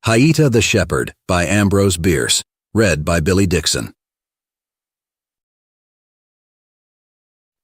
Haita the Shepherd by Ambrose Bierce, read by Billy Dixon.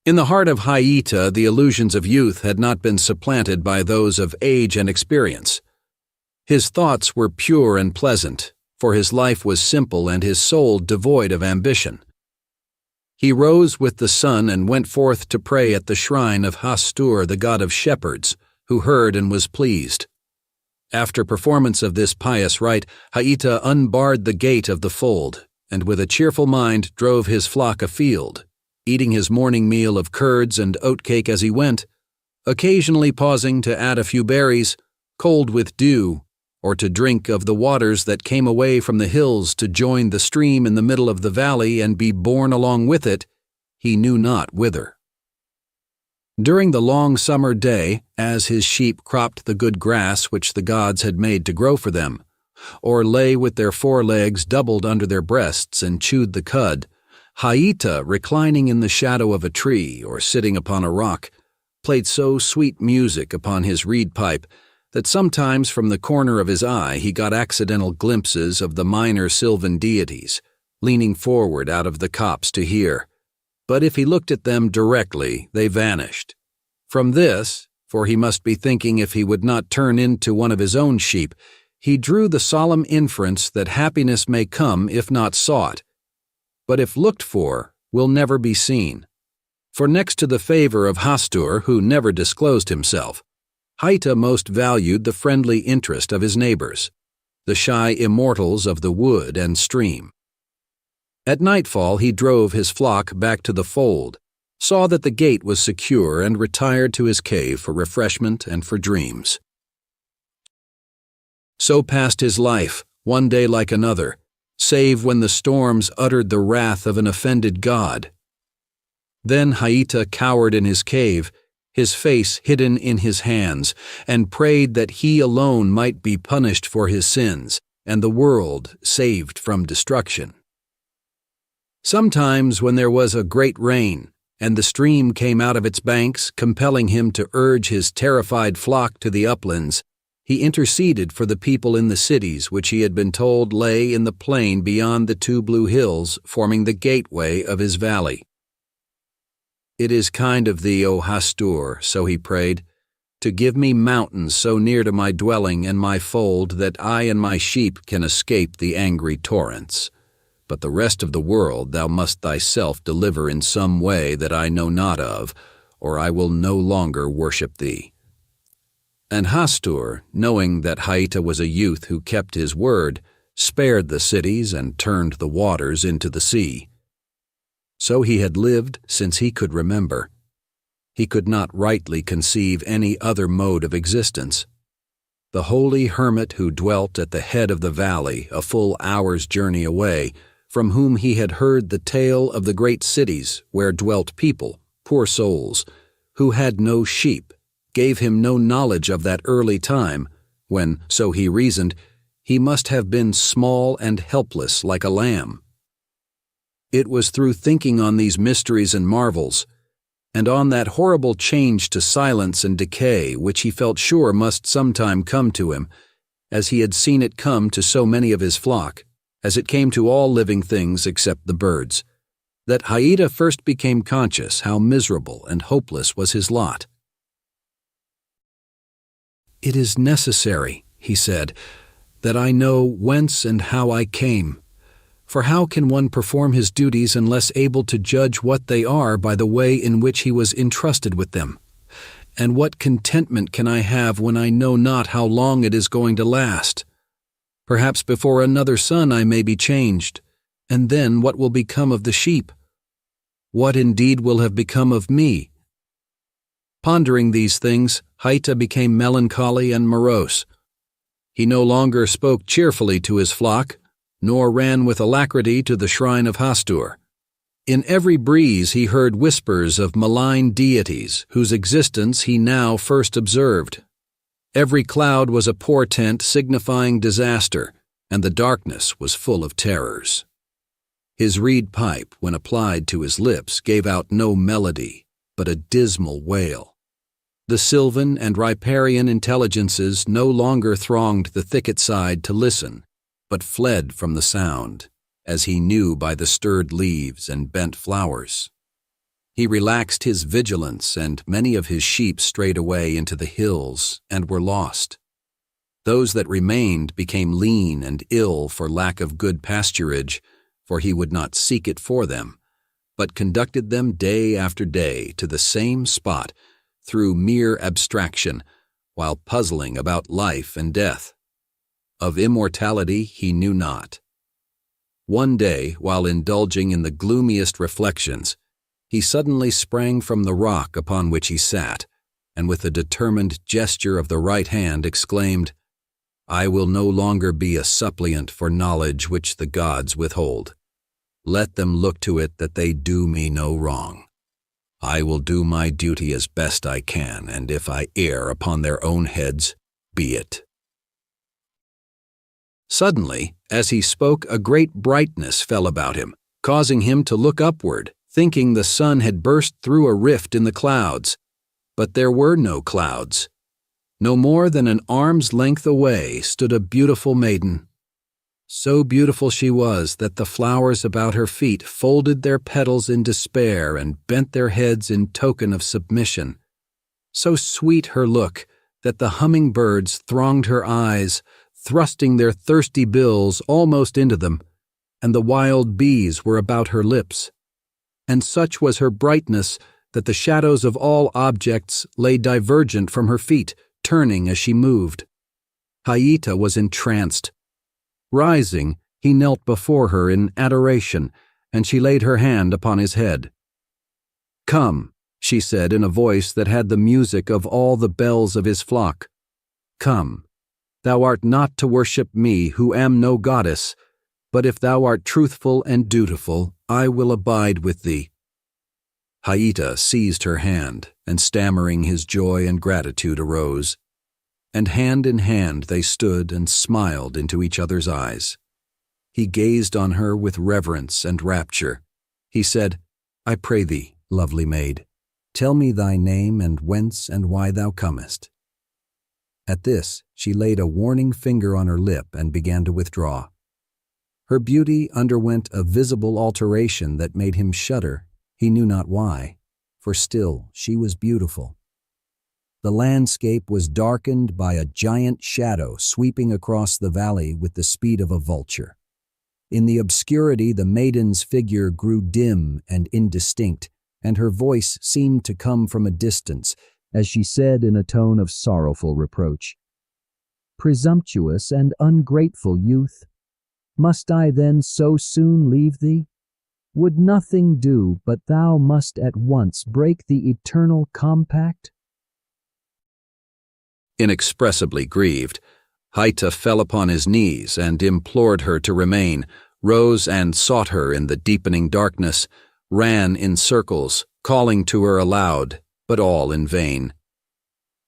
In the heart of Haita, the illusions of youth had not been supplanted by those of age and experience. His thoughts were pure and pleasant, for his life was simple and his soul devoid of ambition. He rose with the sun and went forth to pray at the shrine of Hastur, the god of shepherds, who heard and was pleased. After performance of this pious rite, Haita unbarred the gate of the fold, and with a cheerful mind drove his flock afield, eating his morning meal of curds and oatcake as he went, occasionally pausing to add a few berries, cold with dew, or to drink of the waters that came away from the hills to join the stream in the middle of the valley and be borne along with it, he knew not whither. During the long summer day, as his sheep cropped the good grass which the gods had made to grow for them, or lay with their forelegs doubled under their breasts and chewed the cud, Haita, reclining in the shadow of a tree or sitting upon a rock, played so sweet music upon his reed pipe that sometimes from the corner of his eye he got accidental glimpses of the minor sylvan deities, leaning forward out of the copse to hear. But if he looked at them directly, they vanished. From this, for he must be thinking if he would not turn into one of his own sheep, he drew the solemn inference that happiness may come if not sought, but if looked for, will never be seen. For next to the favor of Hastur, who never disclosed himself, Haita most valued the friendly interest of his neighbors, the shy immortals of the wood and stream. At nightfall he drove his flock back to the fold, saw that the gate was secure, and retired to his cave for refreshment and for dreams. So passed his life, one day like another, save when the storms uttered the wrath of an offended god. Then Haita cowered in his cave, his face hidden in his hands, and prayed that he alone might be punished for his sins, and the world saved from destruction. Sometimes when there was a great rain, and the stream came out of its banks, compelling him to urge his terrified flock to the uplands, he interceded for the people in the cities which he had been told lay in the plain beyond the two blue hills forming the gateway of his valley. "It is kind of thee, O Hastur," so he prayed, "to give me mountains so near to my dwelling and my fold that I and my sheep can escape the angry torrents. But the rest of the world thou must thyself deliver in some way that I know not of, or I will no longer worship thee." And Hastur, knowing that Haita was a youth who kept his word, spared the cities and turned the waters into the sea. So he had lived since he could remember. He could not rightly conceive any other mode of existence. The holy hermit who dwelt at the head of the valley, a full hour's journey away, from whom he had heard the tale of the great cities where dwelt people, poor souls, who had no sheep, gave him no knowledge of that early time, when, so he reasoned, he must have been small and helpless like a lamb. It was through thinking on these mysteries and marvels, and on that horrible change to silence and decay which he felt sure must sometime come to him, as he had seen it come to so many of his flock, as it came to all living things except the birds, that Haita first became conscious how miserable and hopeless was his lot. "It is necessary," he said, "that I know whence and how I came. For how can one perform his duties unless able to judge what they are by the way in which he was entrusted with them? And what contentment can I have when I know not how long it is going to last? Perhaps before another sun I may be changed, and then what will become of the sheep? What indeed will have become of me?" Pondering these things, Haita became melancholy and morose. He no longer spoke cheerfully to his flock, nor ran with alacrity to the shrine of Hastur. In every breeze he heard whispers of malign deities, whose existence he now first observed. Every cloud was a portent signifying disaster, and the darkness was full of terrors. His reed pipe, when applied to his lips, gave out no melody, but a dismal wail. The sylvan and riparian intelligences no longer thronged the thicket side to listen, but fled from the sound, as he knew by the stirred leaves and bent flowers. He relaxed his vigilance, and many of his sheep strayed away into the hills and were lost. Those that remained became lean and ill for lack of good pasturage, for he would not seek it for them, but conducted them day after day to the same spot through mere abstraction, while puzzling about life and death. Of immortality he knew not. One day, while indulging in the gloomiest reflections, he suddenly sprang from the rock upon which he sat, and with a determined gesture of the right hand exclaimed, "I will no longer be a suppliant for knowledge which the gods withhold. Let them look to it that they do me no wrong. I will do my duty as best I can, and if I err upon their own heads, be it." Suddenly, as he spoke, a great brightness fell about him, causing him to look upward, thinking the sun had burst through a rift in the clouds. But there were no clouds. No more than an arm's length away stood a beautiful maiden. So beautiful she was that the flowers about her feet folded their petals in despair and bent their heads in token of submission. So sweet her look that the hummingbirds thronged her eyes, thrusting their thirsty bills almost into them, and the wild bees were about her lips. And such was her brightness that the shadows of all objects lay divergent from her feet, turning as she moved. Haita was entranced. Rising, he knelt before her in adoration, and she laid her hand upon his head. "Come," she said in a voice that had the music of all the bells of his flock. "Come. Thou art not to worship me, who am no goddess, but if thou art truthful and dutiful, I will abide with thee." Haita seized her hand, and stammering his joy and gratitude arose. And hand in hand they stood and smiled into each other's eyes. He gazed on her with reverence and rapture. He said, "I pray thee, lovely maid, tell me thy name and whence and why thou comest." At this, she laid a warning finger on her lip and began to withdraw. Her beauty underwent a visible alteration that made him shudder, he knew not why, for still she was beautiful. The landscape was darkened by a giant shadow sweeping across the valley with the speed of a vulture. In the obscurity, the maiden's figure grew dim and indistinct, and her voice seemed to come from a distance, as she said in a tone of sorrowful reproach, "Presumptuous and ungrateful youth, must I then so soon leave thee? Would nothing do but thou must at once break the eternal compact?" Inexpressibly grieved, Haita fell upon his knees and implored her to remain, rose and sought her in the deepening darkness, ran in circles, calling to her aloud, but all in vain.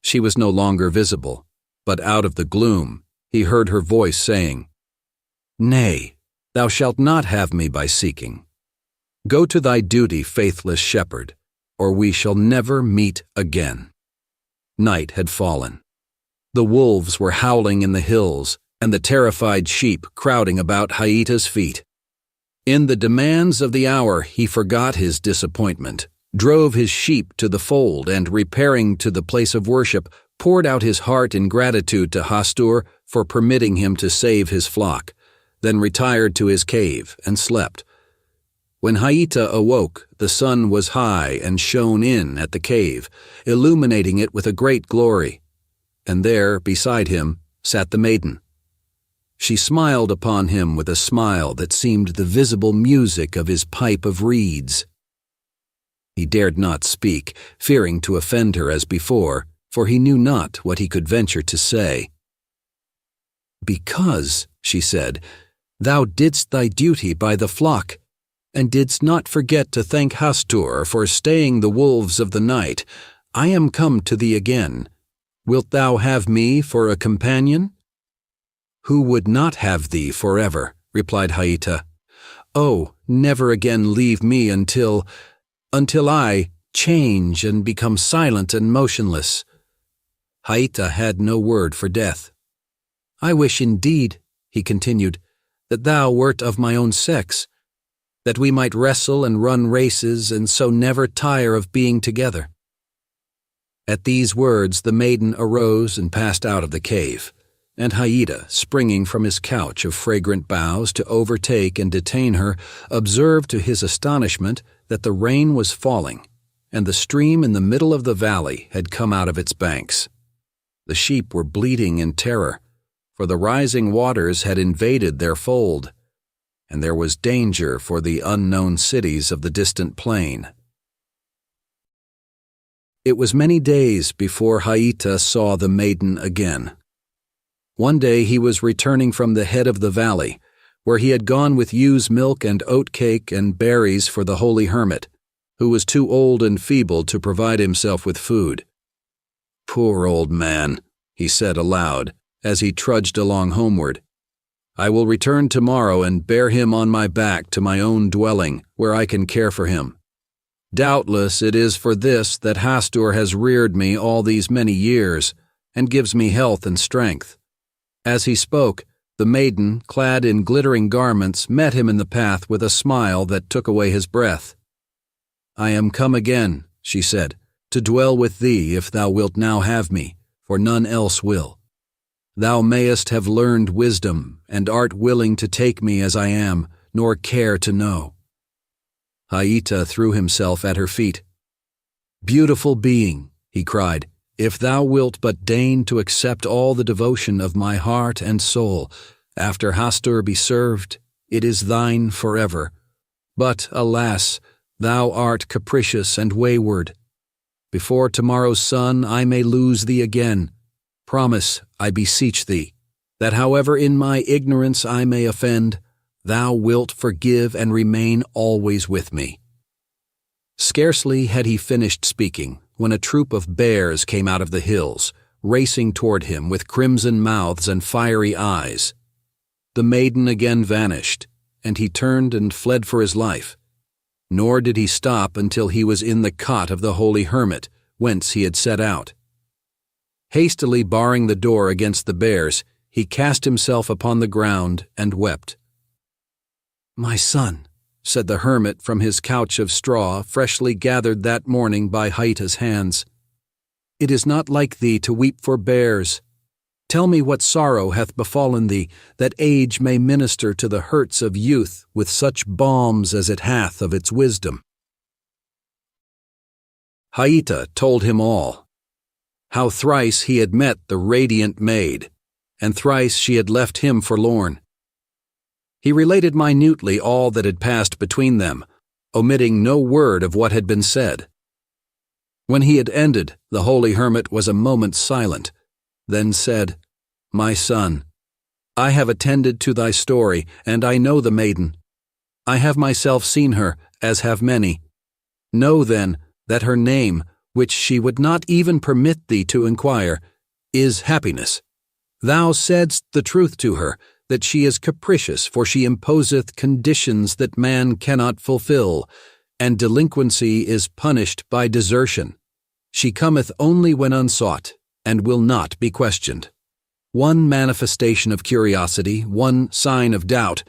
She was no longer visible, but out of the gloom he heard her voice saying, "Nay, thou shalt not have me by seeking. Go to thy duty, faithless shepherd, or we shall never meet again." Night had fallen. The wolves were howling in the hills, and the terrified sheep crowding about Haita's feet. In the demands of the hour he forgot his disappointment, drove his sheep to the fold, and repairing to the place of worship, poured out his heart in gratitude to Hastur for permitting him to save his flock, then retired to his cave and slept. When Haita awoke, the sun was high and shone in at the cave, illuminating it with a great glory. And there, beside him, sat the maiden. She smiled upon him with a smile that seemed the visible music of his pipe of reeds. He dared not speak, fearing to offend her as before, for he knew not what he could venture to say. "Because," she said, "thou didst thy duty by the flock, and didst not forget to thank Hastur for staying the wolves of the night, I am come to thee again. Wilt thou have me for a companion?" "Who would not have thee forever?" replied Haita. "Oh, never again leave me until I change and become silent and motionless. Haita had no word for death. "I wish indeed," he continued, "that thou wert of my own sex, that we might wrestle and run races and so never tire of being together." At these words the maiden arose and passed out of the cave, and Haita, springing from his couch of fragrant boughs to overtake and detain her, observed to his astonishment that the rain was falling, and the stream in the middle of the valley had come out of its banks. The sheep were bleating in terror, for the rising waters had invaded their fold, and there was danger for the unknown cities of the distant plain. It was many days before Haita saw the maiden again. One day he was returning from the head of the valley, where he had gone with ewe's milk and oat cake and berries for the holy hermit, who was too old and feeble to provide himself with food. "Poor old man," he said aloud, as he trudged along homeward. "I will return tomorrow and bear him on my back to my own dwelling, where I can care for him. Doubtless it is for this that Hastur has reared me all these many years, and gives me health and strength." As he spoke, the maiden, clad in glittering garments, met him in the path with a smile that took away his breath. "I am come again," she said, "to dwell with thee if thou wilt now have me, for none else will. Thou mayest have learned wisdom, and art willing to take me as I am, nor care to know." Haita threw himself at her feet. "Beautiful being," he cried, "if thou wilt but deign to accept all the devotion of my heart and soul, after Hastur be served, it is thine forever. But, alas, thou art capricious and wayward. Before tomorrow's sun I may lose thee again. Promise, I beseech thee, that however in my ignorance I may offend, thou wilt forgive and remain always with me." Scarcely had he finished speaking when a troop of bears came out of the hills, racing toward him with crimson mouths and fiery eyes. The maiden again vanished, and he turned and fled for his life. Nor did he stop until he was in the cot of the holy hermit, whence he had set out. Hastily barring the door against the bears, he cast himself upon the ground and wept. "My son," said the hermit from his couch of straw, freshly gathered that morning by Haita's hands, "it is not like thee to weep for bears. Tell me what sorrow hath befallen thee, that age may minister to the hurts of youth with such balms as it hath of its wisdom." Haita told him all, how thrice he had met the radiant maid, and thrice she had left him forlorn. He related minutely all that had passed between them, omitting no word of what had been said. When he had ended, the holy hermit was a moment silent, then said, "My son, I have attended to thy story, and I know the maiden. I have myself seen her, as have many. Know then that her name, which she would not even permit thee to inquire, is Happiness. Thou saidst the truth to her, that she is capricious, for she imposeth conditions that man cannot fulfill, and delinquency is punished by desertion. She cometh only when unsought, and will not be questioned. One manifestation of curiosity, one sign of doubt,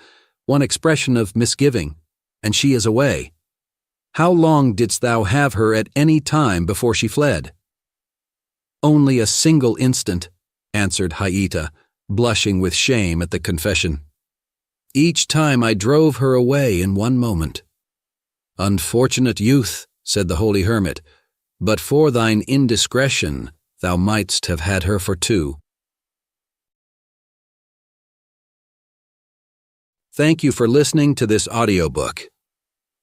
one expression of misgiving, and she is away. How long didst thou have her at any time before she fled?" "Only a single instant," answered Haita, blushing with shame at the confession. "Each time I drove her away in one moment." "Unfortunate youth," said the holy hermit, "but for thine indiscretion thou mightst have had her for two." Thank you for listening to this audiobook.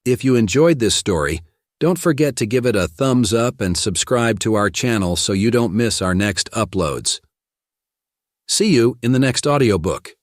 If you enjoyed this story, don't forget to give it a thumbs up and subscribe to our channel so you don't miss our next uploads. See you in the next audiobook.